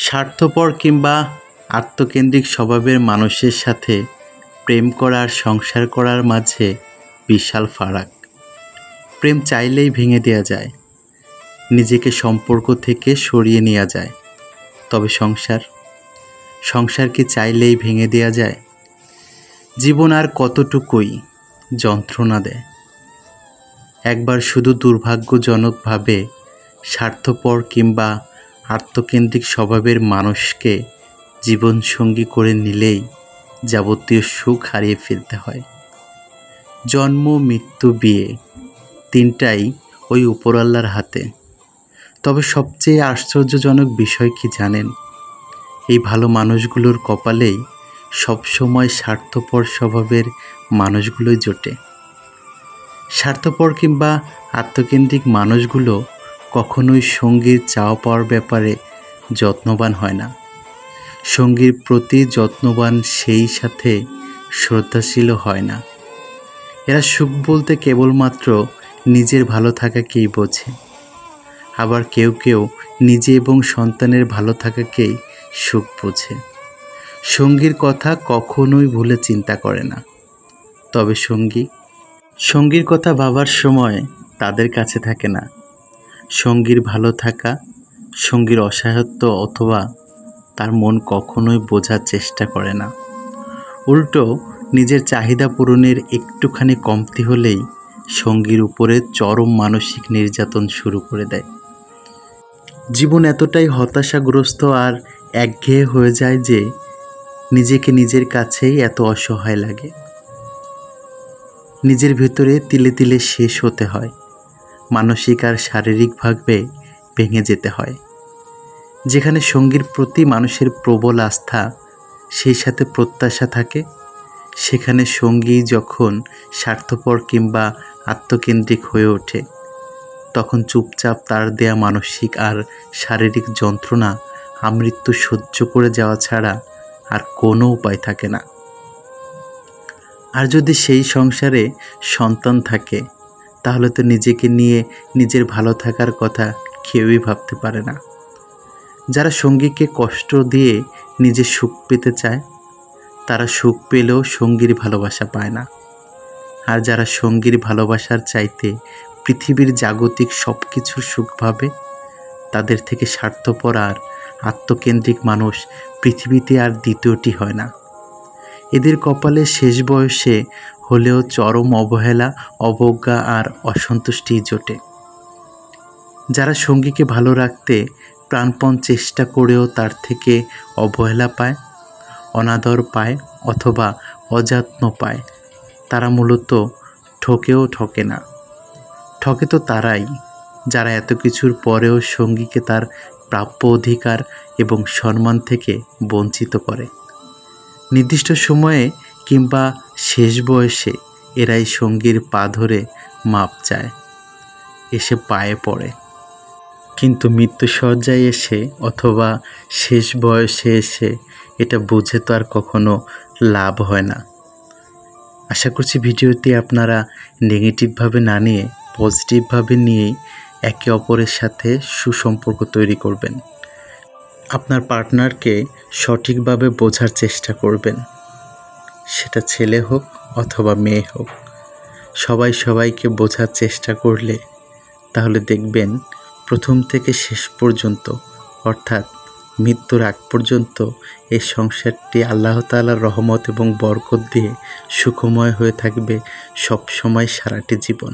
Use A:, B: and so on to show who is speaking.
A: স্বার্থপর কিংবা আত্মকেন্দ্রিক স্বভাবের মানুষের সাথে প্রেম করা আর সংসার করার মাঝে বিশাল ফারাক। প্রেম চাইলেই ভেঙে দেওয়া যায়, নিজেকে সম্পর্ক থেকে সরিয়ে নেওয়া যায়। তবে সংসার কি চাইলেই ভেঙে দেওয়া যায়? জীবন আর কতটুকুই যন্ত্রণা দেয়। একবার শুধু দুর্ভাগ্যজনকভাবে স্বার্থপর কিংবা আত্মকেন্দ্রিক স্বভাবের মানুষকে জীবনসঙ্গী করে নিলেই যাবতীয় সুখ হারিয়ে ফেলতে হয়। জন্ম, মৃত্যু, বিয়ে তিনটাই ওই উপরওয়ালার হাতে। তবে সবচেয়ে আশ্চর্যজনক বিষয় কি জানেন? এই ভালো মানুষগুলোর কপালেই সবসময় স্বার্থপর স্বভাবের মানুষগুলোই জোটে। স্বার্থপর কিংবা আত্মকেন্দ্রিক মানুষগুলো কখনোই সঙ্গীর চাওয়া পাওয়ার ব্যাপারে যত্নবান হয় না। সঙ্গীর প্রতি যত্নবান সেই সাথে শ্রদ্ধাশীল হয় না। এরা সুখ বলতে কেবলমাত্র নিজের ভালো থাকাকেই বোঝে। আবার কেউ কেউ নিজে এবং সন্তানের ভালো থাকাকেই সুখ বোঝে। সঙ্গীর কথা কখনোই ভুলে চিন্তা করে না। তবে সঙ্গীর কথা ভাবার সময় তাদের কাছে থাকে না। সঙ্গীর ভালো থাকা, সঙ্গীর অসহায়ত্ব অথবা তার মন কখনোই বোঝার চেষ্টা করে না। উল্টো নিজের চাহিদা পূরণের একটুখানি কমতি হলেই সঙ্গীর উপরে চরম মানসিক নির্যাতন শুরু করে দেয়। জীবন এতটাই হতাশাগ্রস্ত আর একঘেয়ে হয়ে যায় যে নিজেকে নিজের কাছেই এত অসহায় লাগে। নিজের ভেতরে তিলে তিলে শেষ হতে হয়, মানসিক আর শারীরিকভাবে ভেঙে যেতে হয়। যেখানে সঙ্গীর প্রতি মানুষের প্রবল আস্থা, সেই সাথে প্রত্যাশা থাকে, সেখানে সঙ্গী যখন স্বার্থপর কিংবা আত্মকেন্দ্রিক হয়ে ওঠে, তখন চুপচাপ তার দেয়া মানসিক আর শারীরিক যন্ত্রণা আমৃত্যু সহ্য করে যাওয়া ছাড়া আর কোনো উপায় থাকে না। আর যদি সেই সংসারে সন্তান থাকে, তাহলে তো নিজেকে নিয়ে নিজের ভালো থাকার কথা কেউই ভাবতে পারে না। যারা সঙ্গীকে কষ্ট দিয়ে নিজের সুখ পেতে চায়, তারা সুখ পেলেও সঙ্গীর ভালোবাসা পায় না। আর যারা সঙ্গীর ভালোবাসার চাইতে পৃথিবীর জাগতিক সব কিছুর সুখ ভাবে, তাদের থেকে স্বার্থপর আর আত্মকেন্দ্রিক মানুষ পৃথিবীতে আর দ্বিতীয়টি হয় না। এদের কপালে শেষ বয়সে হলেও চরম অবহেলা, অবজ্ঞা আর অসন্তুষ্টি জোটে। যারা সঙ্গীকে ভালো রাখতে প্রাণপণ চেষ্টা করেও তার থেকে অবহেলা পায়, অনাদর পায় অথবা অযত্ন পায়, তারা মূলত ঠকেও ঠকে না। ঠকে তো তারাই যারা এত কিছুর পরেও সঙ্গীকে তার প্রাপ্য অধিকার এবং সম্মান থেকে বঞ্চিত করে। নির্দিষ্ট সময়ে কিংবা শেষ বয়সে এরাই সঙ্গীর পা ধরে মাপ চায়, এসে পায়ে পড়ে। কিন্তু মৃত্যুশয্যায় এসে অথবা শেষ বয়সে এসে এটা বুঝে তো আর কখনো লাভ হয় না। আশা করছি ভিডিওটি আপনারা নেগেটিভভাবে না নিয়ে পজিটিভভাবে নিয়েই একে অপরের সাথে সুসম্পর্ক তৈরি করবেন। আপনার পার্টনারকে সঠিকভাবে বোঝার চেষ্টা করবেন। সেটা ছেলে হোক অথবা মেয়ে হোক, সবাই সবাইকে বোঝার চেষ্টা করলে তাহলে দেখবেন প্রথম থেকে শেষ পর্যন্ত, অর্থাৎ মৃত্যুর আগ পর্যন্ত এই সংসারটি আল্লাহ তাআলার রহমত এবং বরকত দিয়ে সুখময় হয়ে থাকবে সব সময়, সারাটি জীবন।